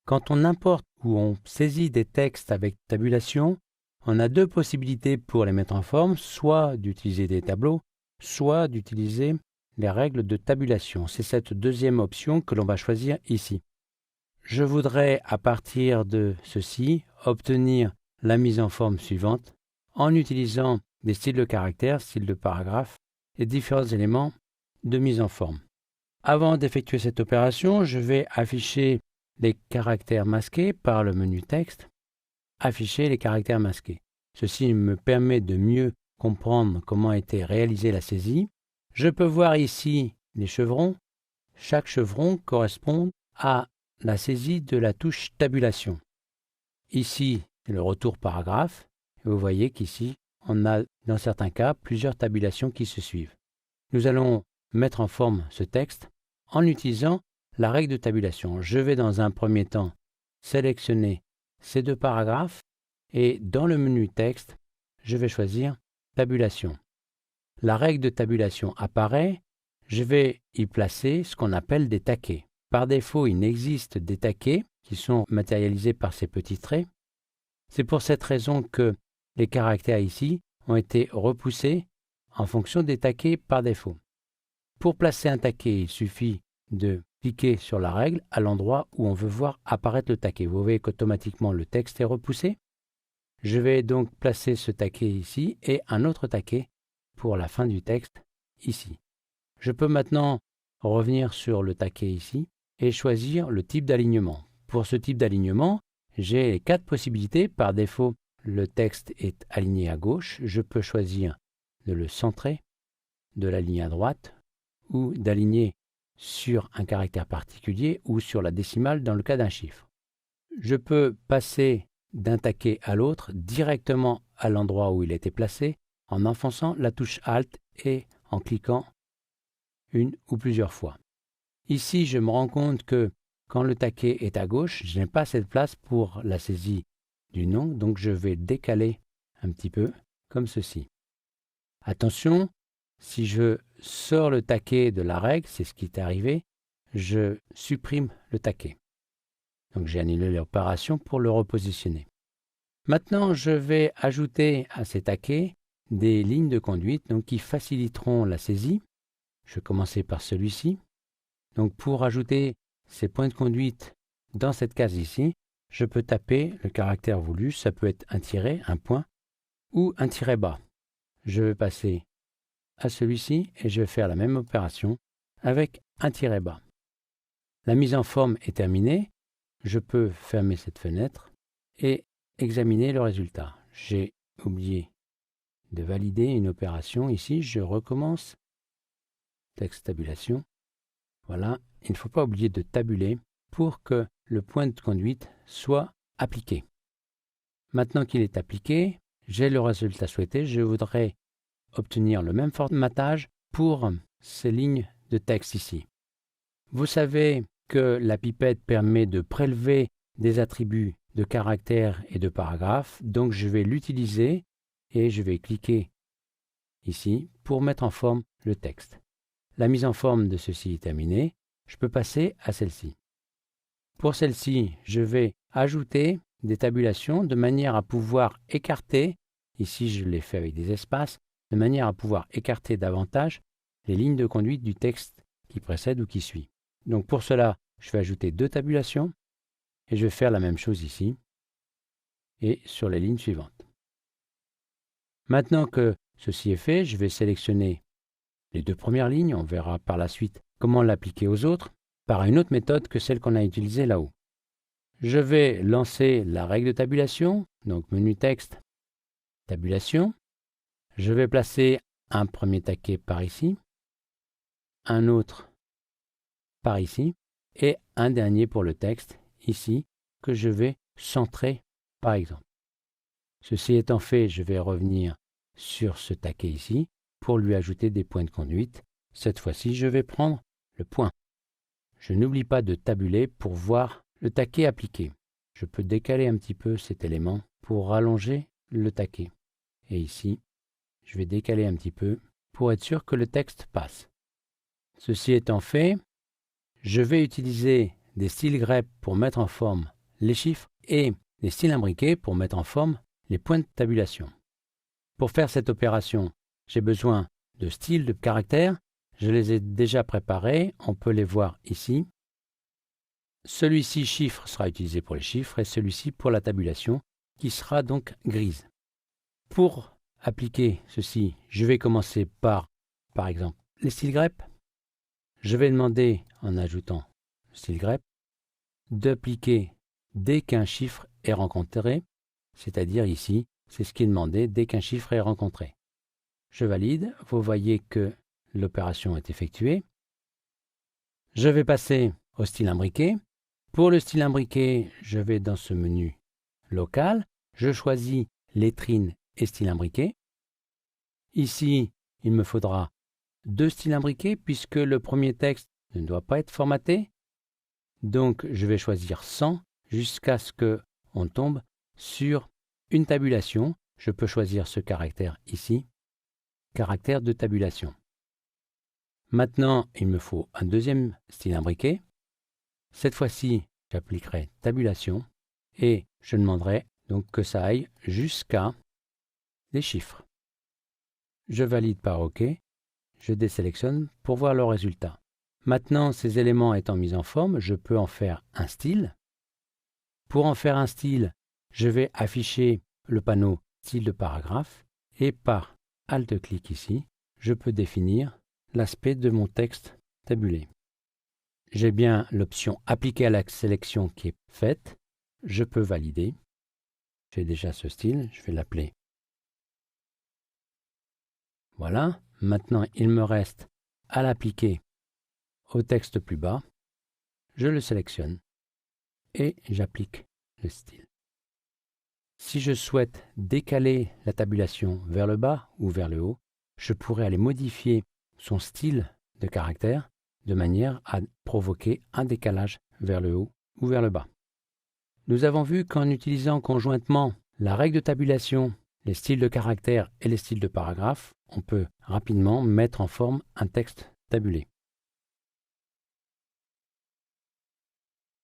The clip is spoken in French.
Quand on importe ou on saisit des textes avec tabulation, on a deux possibilités pour les mettre en forme, soit d'utiliser des tableaux, soit d'utiliser les règles de tabulation. C'est cette deuxième option que l'on va choisir ici. Je voudrais, à partir de ceci, obtenir la mise en forme suivante en utilisant des styles de caractères, styles de paragraphe et différents éléments de mise en forme. Avant d'effectuer cette opération, je vais afficher les caractères masqués par le menu texte. Afficher les caractères masqués. Ceci me permet de mieux comprendre comment a été réalisée la saisie. Je peux voir ici les chevrons. Chaque chevron correspond à la saisie de la touche tabulation. Ici, c'est le retour paragraphe. Et vous voyez qu'ici, on a dans certains cas plusieurs tabulations qui se suivent. Nous allons mettre en forme ce texte en utilisant la règle de tabulation. Je vais dans un premier temps sélectionner ces deux paragraphes et dans le menu texte, je vais choisir tabulation. La règle de tabulation apparaît, je vais y placer ce qu'on appelle des taquets. Par défaut, il n'existe des taquets qui sont matérialisés par ces petits traits. C'est pour cette raison que les caractères ici ont été repoussés en fonction des taquets par défaut. Pour placer un taquet, il suffit de cliquer sur la règle à l'endroit où on veut voir apparaître le taquet. Vous voyez qu'automatiquement le texte est repoussé. Je vais donc placer ce taquet ici et un autre taquet pour la fin du texte ici. Je peux maintenant revenir sur le taquet ici et choisir le type d'alignement. Pour ce type d'alignement, j'ai les 4 possibilités. Par défaut, le texte est aligné à gauche. Je peux choisir de le centrer, de l'aligner à droite ou d'aligner sur un caractère particulier ou sur la décimale dans le cas d'un chiffre. Je peux passer d'un taquet à l'autre directement à l'endroit où il était placé en enfonçant la touche Alt et en cliquant une ou plusieurs fois. Ici, je me rends compte que quand le taquet est à gauche, je n'ai pas assez de place pour la saisie du nom, donc je vais décaler un petit peu comme ceci. Attention, si je sors le taquet de la règle, c'est ce qui est arrivé, je supprime le taquet. Donc j'ai annulé l'opération pour le repositionner. Maintenant, je vais ajouter à ces taquets des lignes de conduite donc, qui faciliteront la saisie. Je vais commencer par celui-ci. Donc pour ajouter ces points de conduite dans cette case ici, je peux taper le caractère voulu. Ça peut être un tiret, un point ou un tiret bas. Je vais passer à celui-ci et je vais faire la même opération avec un tiret bas. La mise en forme est terminée. Je peux fermer cette fenêtre et examiner le résultat. J'ai oublié de valider une opération ici. Je recommence. Texte tabulation. Voilà, il ne faut pas oublier de tabuler pour que le point de conduite soit appliqué. Maintenant qu'il est appliqué, j'ai le résultat souhaité. Je voudrais obtenir le même formatage pour ces lignes de texte ici. Vous savez que la pipette permet de prélever des attributs de caractères et de paragraphes, donc je vais l'utiliser et je vais cliquer ici pour mettre en forme le texte. La mise en forme de ceci est terminée. Je peux passer à celle-ci. Pour celle-ci, je vais ajouter des tabulations de manière à pouvoir écarter, ici je l'ai fait avec des espaces, de manière à pouvoir écarter davantage les lignes de conduite du texte qui précède ou qui suit. Donc pour cela, je vais ajouter 2 tabulations et je vais faire la même chose ici et sur les lignes suivantes. Maintenant que ceci est fait, je vais sélectionner les 2 premières lignes. On verra par la suite comment l'appliquer aux autres par une autre méthode que celle qu'on a utilisée là-haut. Je vais lancer la règle de tabulation, donc menu texte, tabulation. Je vais placer un premier taquet par ici, un autre par ici et un dernier pour le texte ici que je vais centrer par exemple. Ceci étant fait, je vais revenir sur ce taquet ici pour lui ajouter des points de conduite. Cette fois-ci, je vais prendre le point. Je n'oublie pas de tabuler pour voir le taquet appliqué. Je peux décaler un petit peu cet élément pour rallonger le taquet. Et ici, je vais décaler un petit peu pour être sûr que le texte passe. Ceci étant fait, je vais utiliser des styles grep pour mettre en forme les chiffres et les styles imbriqués pour mettre en forme les points de tabulation. Pour faire cette opération, j'ai besoin de styles de caractères. Je les ai déjà préparés, on peut les voir ici. Celui-ci chiffre sera utilisé pour les chiffres et celui-ci pour la tabulation qui sera donc grise. Pour appliquer ceci, je vais commencer par exemple, les styles grep. Je vais demander, en ajoutant le style grep, d'appliquer dès qu'un chiffre est rencontré, c'est-à-dire ici, c'est ce qui est demandé dès qu'un chiffre est rencontré. Je valide, vous voyez que l'opération est effectuée. Je vais passer au style imbriqué. Pour le style imbriqué, je vais dans ce menu local, je choisis lettrine et style imbriqué. Ici, il me faudra 2 styles imbriqués puisque le premier texte ne doit pas être formaté. Donc, je vais choisir 100 jusqu'à ce qu'on tombe sur une tabulation. Je peux choisir ce caractère ici, caractère de tabulation. Maintenant, il me faut un deuxième style imbriqué. Cette fois-ci, j'appliquerai tabulation et je demanderai donc que ça aille jusqu'à les chiffres. Je valide par OK. Je désélectionne pour voir le résultat. Maintenant, ces éléments étant mis en forme, je peux en faire un style. Pour en faire un style, je vais afficher le panneau style de paragraphe et par Alt-clic ici, je peux définir l'aspect de mon texte tabulé. J'ai bien l'option appliquer à la sélection qui est faite. Je peux valider. J'ai déjà ce style, je vais l'appeler. Voilà. Maintenant, il me reste à l'appliquer au texte plus bas. Je le sélectionne et j'applique le style. Si je souhaite décaler la tabulation vers le bas ou vers le haut, je pourrais aller modifier son style de caractère de manière à provoquer un décalage vers le haut ou vers le bas. Nous avons vu qu'en utilisant conjointement la règle de tabulation, les styles de caractère et les styles de paragraphe, on peut rapidement mettre en forme un texte tabulé.